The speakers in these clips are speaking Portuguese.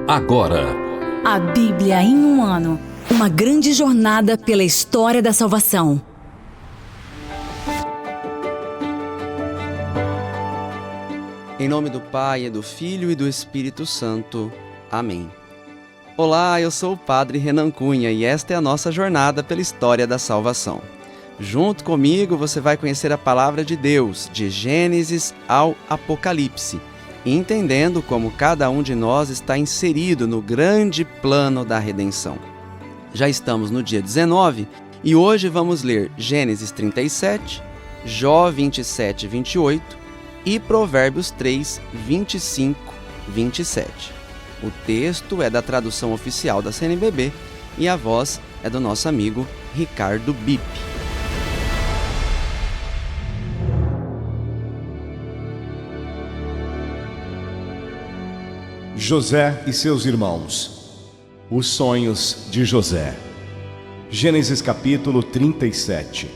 Agora, a Bíblia em um ano. Uma grande jornada pela história da salvação. Em nome do Pai, do Filho e do Espírito Santo. Amém. Olá, eu sou o Padre Renan Cunha e esta é a nossa jornada pela história da salvação. Junto comigo você vai conhecer a palavra de Deus, de Gênesis ao Apocalipse, entendendo como cada um de nós está inserido no grande plano da redenção. Já estamos no dia 19 e hoje vamos ler Gênesis 37, Jó 27 e 28 e Provérbios 3, 25, 27. O texto é da tradução oficial da CNBB e a voz é do nosso amigo Ricardo Bip. José e seus irmãos. Os sonhos de José. Gênesis capítulo 37.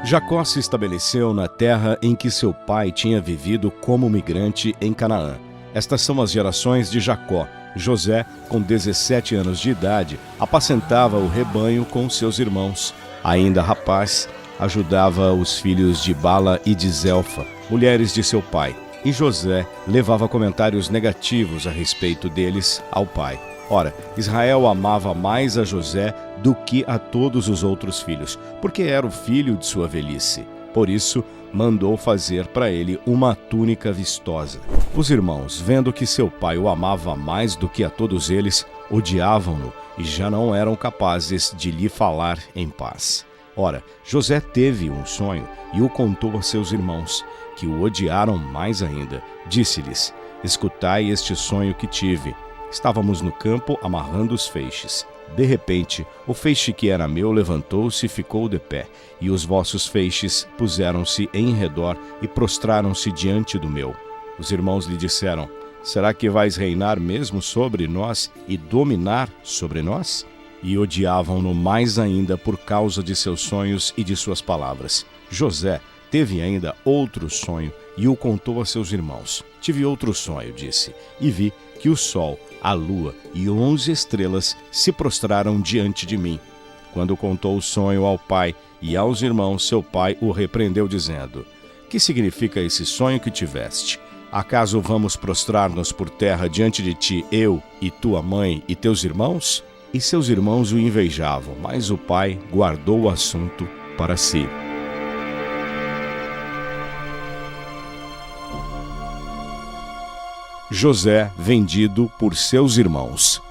Jacó se estabeleceu na terra em que seu pai tinha vivido como migrante em Canaã. Estas são as gerações de Jacó. José, com 17 anos de idade, apacentava o rebanho com seus irmãos. Ainda rapaz, ajudava os filhos de Bala e de Zelfa, mulheres de seu pai, e José levava comentários negativos a respeito deles ao pai. Ora, Israel amava mais a José do que a todos os outros filhos, porque era o filho de sua velhice. Por isso, mandou fazer para ele uma túnica vistosa. Os irmãos, vendo que seu pai o amava mais do que a todos eles, odiavam-no e já não eram capazes de lhe falar em paz. Ora, José teve um sonho e o contou a seus irmãos, que o odiaram mais ainda. Disse-lhes: escutai este sonho que tive. Estávamos no campo amarrando os feixes. De repente, o feixe que era meu levantou-se e ficou de pé, e os vossos feixes puseram-se em redor e prostraram-se diante do meu. Os irmãos lhe disseram: será que vais reinar mesmo sobre nós e dominar sobre nós? E odiavam-no mais ainda por causa de seus sonhos e de suas palavras. José teve ainda outro sonho e o contou a seus irmãos. Tive outro sonho, disse, e vi que o sol, a lua e 11 estrelas se prostraram diante de mim. Quando contou o sonho ao pai e aos irmãos, seu pai o repreendeu, dizendo: que significa esse sonho que tiveste? Acaso vamos prostrar-nos por terra diante de ti, eu e tua mãe e teus irmãos? E seus irmãos o invejavam, mas o pai guardou o assunto para si. José vendido por seus irmãos.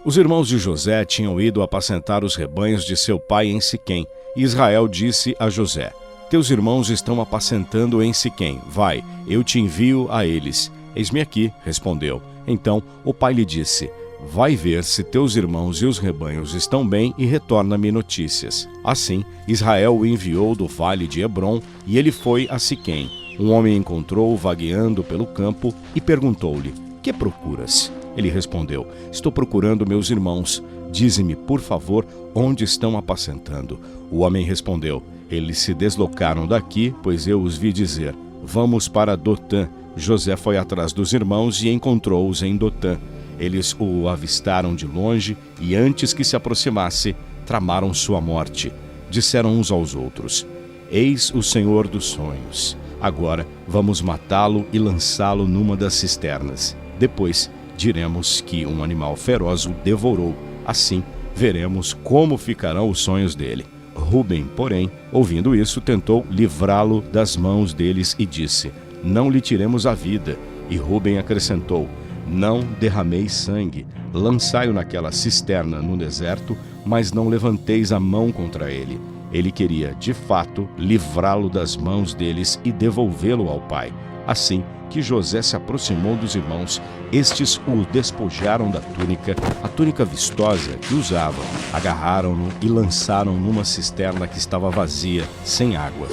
Os irmãos de José tinham ido apacentar os rebanhos de seu pai em Siquém, e Israel disse a José: teus irmãos estão apacentando em Siquém, vai, eu te envio a eles. Eis-me aqui, respondeu. Então o pai lhe disse: vai ver se teus irmãos e os rebanhos estão bem e retorna-me notícias. Assim, Israel o enviou do vale de Hebrom, e ele foi a Siquém. Um homem encontrou-o vagueando pelo campo e perguntou-lhe: que procuras? Ele respondeu: estou procurando meus irmãos. Dize-me, por favor, onde estão apacentando. O homem respondeu: eles se deslocaram daqui, pois eu os vi dizer: vamos para Dotã. José foi atrás dos irmãos e encontrou-os em Dotã. Eles o avistaram de longe e, antes que se aproximasse, tramaram sua morte. Disseram uns aos outros: eis o Senhor dos sonhos. Agora vamos matá-lo e lançá-lo numa das cisternas. Depois diremos que um animal feroz o devorou. Assim veremos como ficarão os sonhos dele. Rúben, porém, ouvindo isso, tentou livrá-lo das mãos deles e disse: não lhe tiremos a vida. E Rúben acrescentou: não derrameis sangue, lançai-o naquela cisterna no deserto, mas não levanteis a mão contra ele. Ele queria, de fato, livrá-lo das mãos deles e devolvê-lo ao pai. Assim que José se aproximou dos irmãos, estes o despojaram da túnica, a túnica vistosa que usava, agarraram-no e lançaram numa cisterna que estava vazia, sem água.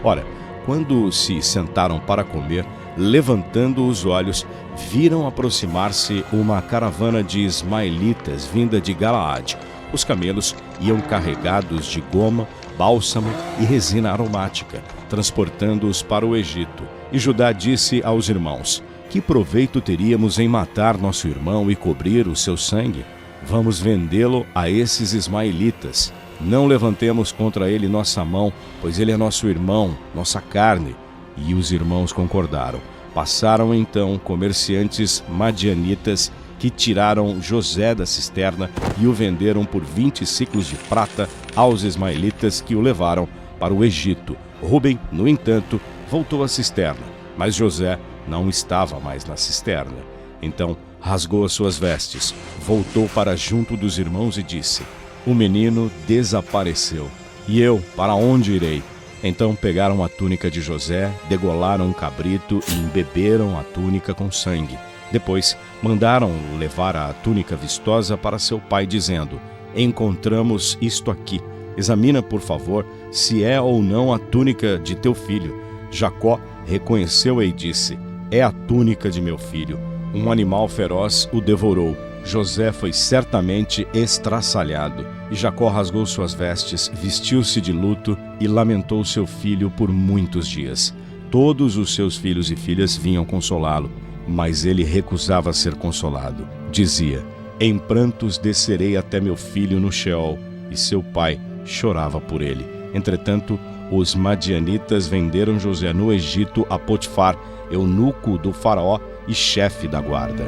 Ora, quando se sentaram para comer, levantando os olhos, viram aproximar-se uma caravana de ismaelitas vinda de Galaade. Os camelos iam carregados de goma bálsamo e resina aromática, transportando-os para o Egito. E Judá disse aos irmãos: que proveito teríamos em matar nosso irmão e cobrir o seu sangue? Vamos vendê-lo a esses ismaelitas. Não levantemos contra ele nossa mão, pois ele é nosso irmão, nossa carne. E os irmãos concordaram. Passaram então comerciantes madianitas que tiraram José da cisterna e o venderam por 20 siclos de prata aos ismaelitas, que o levaram para o Egito. Rúben, no entanto, voltou à cisterna, mas José não estava mais na cisterna. Então rasgou as suas vestes, voltou para junto dos irmãos e disse: o menino desapareceu, e eu para onde irei? Então pegaram a túnica de José, degolaram um cabrito e embeberam a túnica com sangue. Depois mandaram levar a túnica vistosa para seu pai, dizendo: encontramos isto aqui. Examina, por favor, se é ou não a túnica de teu filho. Jacó reconheceu-a e disse: é a túnica de meu filho. Um animal feroz o devorou. José foi certamente estraçalhado. E Jacó rasgou suas vestes, vestiu-se de luto e lamentou seu filho por muitos dias. Todos os seus filhos e filhas vinham consolá-lo, mas ele recusava ser consolado. Dizia: em prantos descerei até meu filho no Sheol. E seu pai chorava por ele. Entretanto, os madianitas venderam José no Egito a Potifar, eunuco do faraó e chefe da guarda.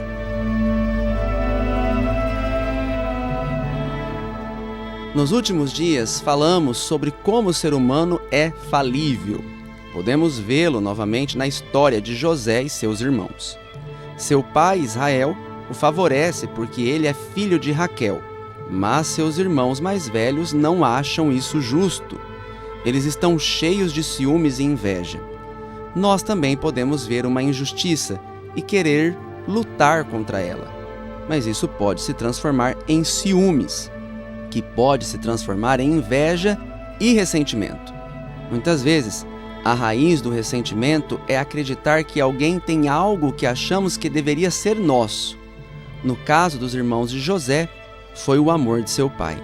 Nos últimos dias, falamos sobre como o ser humano é falível. Podemos vê-lo novamente na história de José e seus irmãos. Seu pai, Israel, o favorece porque ele é filho de Raquel, mas seus irmãos mais velhos não acham isso justo. Eles estão cheios de ciúmes e inveja. Nós também podemos ver uma injustiça e querer lutar contra ela. Mas isso pode se transformar em ciúmes, que pode se transformar em inveja e ressentimento. Muitas vezes, a raiz do ressentimento é acreditar que alguém tem algo que achamos que deveria ser nosso. No caso dos irmãos de José, foi o amor de seu pai.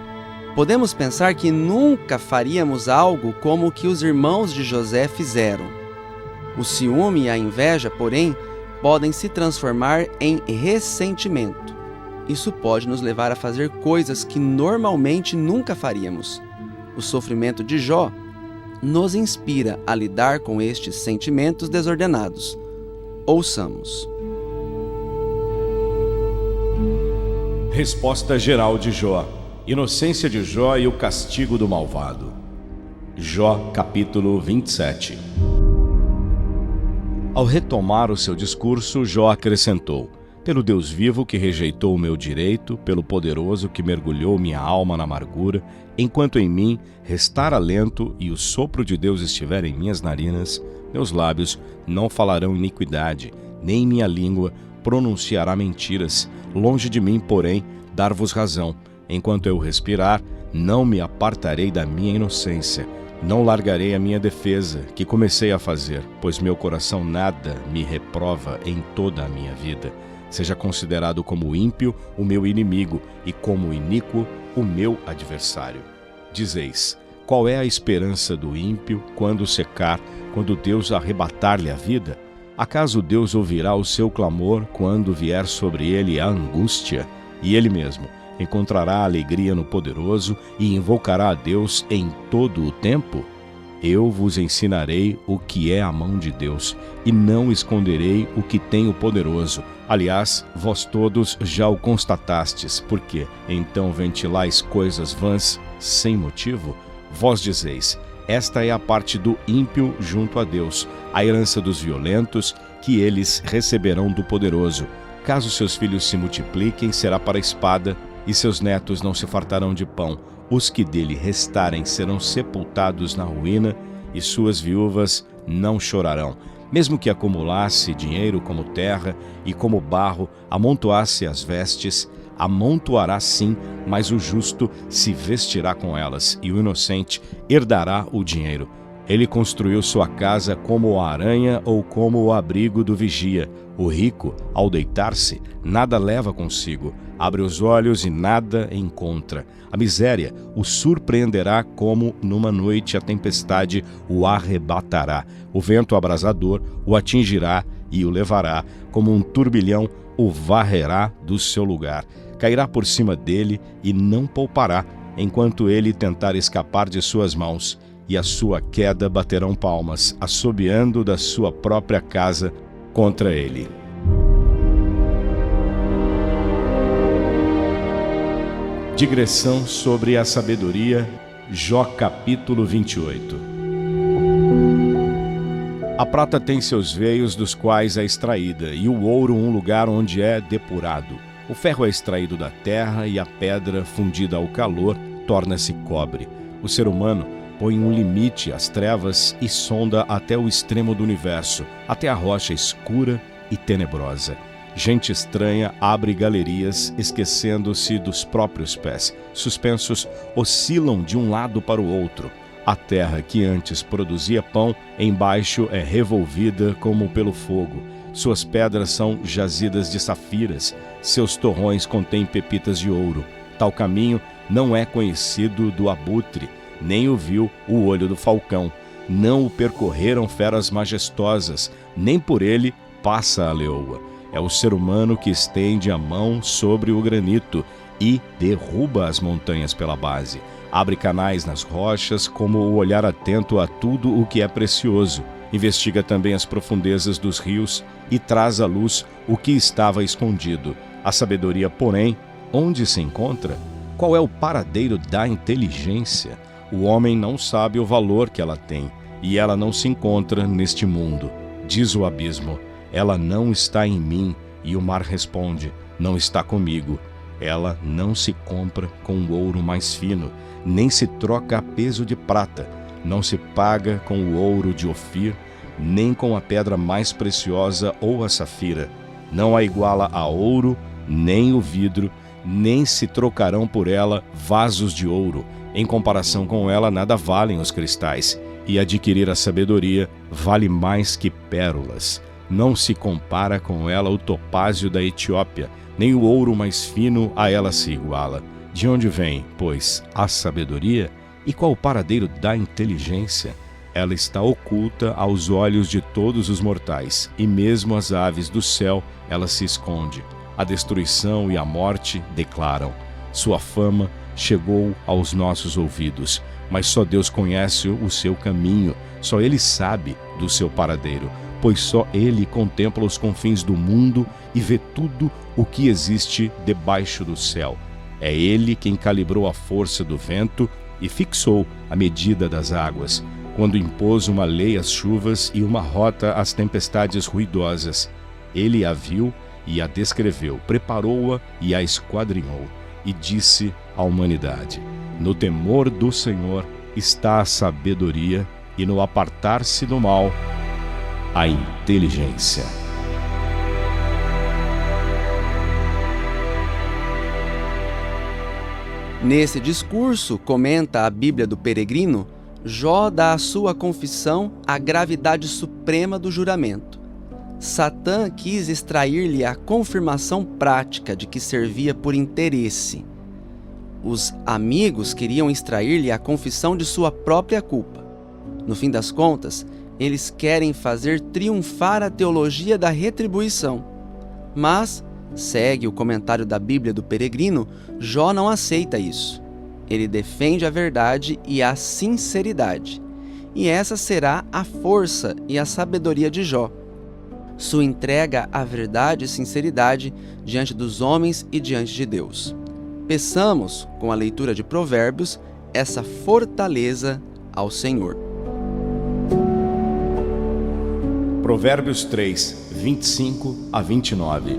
Podemos pensar que nunca faríamos algo como o que os irmãos de José fizeram. O ciúme e a inveja, porém, podem se transformar em ressentimento. Isso pode nos levar a fazer coisas que normalmente nunca faríamos. O sofrimento de Jó nos inspira a lidar com estes sentimentos desordenados. Ouçamos. Resposta geral de Jó: inocência de Jó e o castigo do malvado. Jó, capítulo 27. Ao retomar o seu discurso, Jó acrescentou: pelo Deus vivo que rejeitou o meu direito, pelo poderoso que mergulhou minha alma na amargura, enquanto em mim restar alento e o sopro de Deus estiver em minhas narinas, meus lábios não falarão iniquidade, nem minha língua pronunciará mentiras. Longe de mim, porém, dar-vos razão. Enquanto eu respirar, não me apartarei da minha inocência. Não largarei a minha defesa, que comecei a fazer, pois meu coração nada me reprova em toda a minha vida. Seja considerado como ímpio o meu inimigo e como iníquo o meu adversário. Dizeis: qual é a esperança do ímpio quando secar, quando Deus arrebatar-lhe a vida? Acaso Deus ouvirá o seu clamor quando vier sobre ele a angústia? E ele mesmo encontrará alegria no poderoso e invocará a Deus em todo o tempo? Eu vos ensinarei o que é a mão de Deus, e não esconderei o que tem o poderoso. Aliás, vós todos já o constatastes, porque então ventilais coisas vãs sem motivo? Vós dizeis: esta é a parte do ímpio junto a Deus, a herança dos violentos, que eles receberão do poderoso. Caso seus filhos se multipliquem, será para a espada, e seus netos não se fartarão de pão. Os que dele restarem serão sepultados na ruína, e suas viúvas não chorarão. Mesmo que acumulasse dinheiro como terra e como barro, amontoasse as vestes, amontoará sim, mas o justo se vestirá com elas, e o inocente herdará o dinheiro. Ele construiu sua casa como a aranha ou como o abrigo do vigia. O rico, ao deitar-se, nada leva consigo. Abre os olhos e nada encontra. A miséria o surpreenderá como numa noite a tempestade o arrebatará. O vento abrasador o atingirá e o levará, como um turbilhão o varrerá do seu lugar. Cairá por cima dele e não poupará, enquanto ele tentar escapar de suas mãos. E a sua queda baterão palmas, assobiando da sua própria casa contra ele. Digressão sobre a sabedoria, Jó capítulo 28. A prata tem seus veios dos quais é extraída, e o ouro um lugar onde é depurado. O ferro é extraído da terra, e a pedra, fundida ao calor, torna-se cobre. O ser humano põe um limite às trevas e sonda até o extremo do universo, até a rocha escura e tenebrosa. Gente estranha abre galerias, esquecendo-se dos próprios pés. Suspensos, oscilam de um lado para o outro. A terra que antes produzia pão, embaixo é revolvida como pelo fogo. Suas pedras são jazidas de safiras, seus torrões contêm pepitas de ouro. Tal caminho não é conhecido do abutre, nem o viu o olho do falcão. Não o percorreram feras majestosas, nem por ele passa a leoa. É o ser humano que estende a mão sobre o granito e derruba as montanhas pela base. Abre canais nas rochas como o olhar atento a tudo o que é precioso. Investiga também as profundezas dos rios e traz à luz o que estava escondido. A sabedoria, porém, onde se encontra? Qual é o paradeiro da inteligência? O homem não sabe o valor que ela tem, e ela não se encontra neste mundo. Diz o abismo: ela não está em mim, e o mar responde: não está comigo. Ela não se compra com o ouro mais fino, nem se troca a peso de prata, não se paga com o ouro de Ofir, nem com a pedra mais preciosa ou a safira. Não a iguala a ouro, nem o vidro, nem se trocarão por ela vasos de ouro. Em comparação com ela, nada valem os cristais, e adquirir a sabedoria vale mais que pérolas. Não se compara com ela o topázio da Etiópia, nem o ouro mais fino a ela se iguala. De onde vem, pois, a sabedoria? E qual o paradeiro da inteligência? Ela está oculta aos olhos de todos os mortais, e mesmo as aves do céu ela se esconde. A destruição e a morte declaram. Sua fama chegou aos nossos ouvidos, mas só Deus conhece o seu caminho, só Ele sabe do seu paradeiro, pois só Ele contempla os confins do mundo e vê tudo o que existe debaixo do céu. É Ele quem calibrou a força do vento e fixou a medida das águas, quando impôs uma lei às chuvas e uma rota às tempestades ruidosas. Ele a viu e a descreveu, preparou-a e a esquadrinhou, e disse à humanidade: no temor do Senhor está a sabedoria, e no apartar-se do mal, a inteligência. Nesse discurso, comenta a Bíblia do Peregrino, Jó dá à sua confissão a gravidade suprema do juramento. Satã quis extrair-lhe a confirmação prática de que servia por interesse. Os amigos queriam extrair-lhe a confissão de sua própria culpa. No fim das contas, eles querem fazer triunfar a teologia da retribuição. Mas, segue o comentário da Bíblia do Peregrino, Jó não aceita isso. Ele defende a verdade e a sinceridade. E essa será a força e a sabedoria de Jó. Sua entrega à verdade e sinceridade diante dos homens e diante de Deus. Peçamos, com a leitura de Provérbios, essa fortaleza ao Senhor. Provérbios 3, 25 a 29.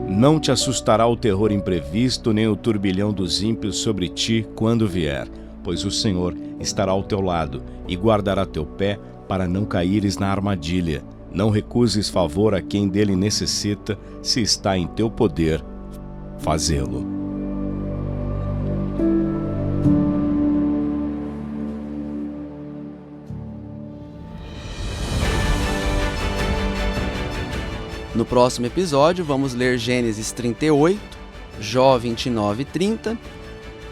Não te assustará o terror imprevisto, nem o turbilhão dos ímpios sobre ti quando vier, pois o Senhor estará ao teu lado e guardará teu pé para não caíres na armadilha. Não recuses favor a quem dele necessita, se está em teu poder fazê-lo. No próximo episódio, vamos ler Gênesis 38, Jó 29 e 30,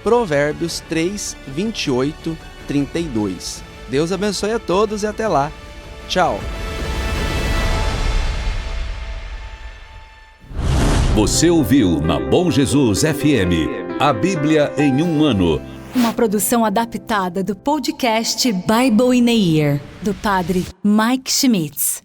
Provérbios 3, 28, 32. Deus abençoe a todos e até lá. Tchau! Você ouviu na Bom Jesus FM, a Bíblia em um ano. Uma produção adaptada do podcast Bible in a Year, do padre Mike Schmitz.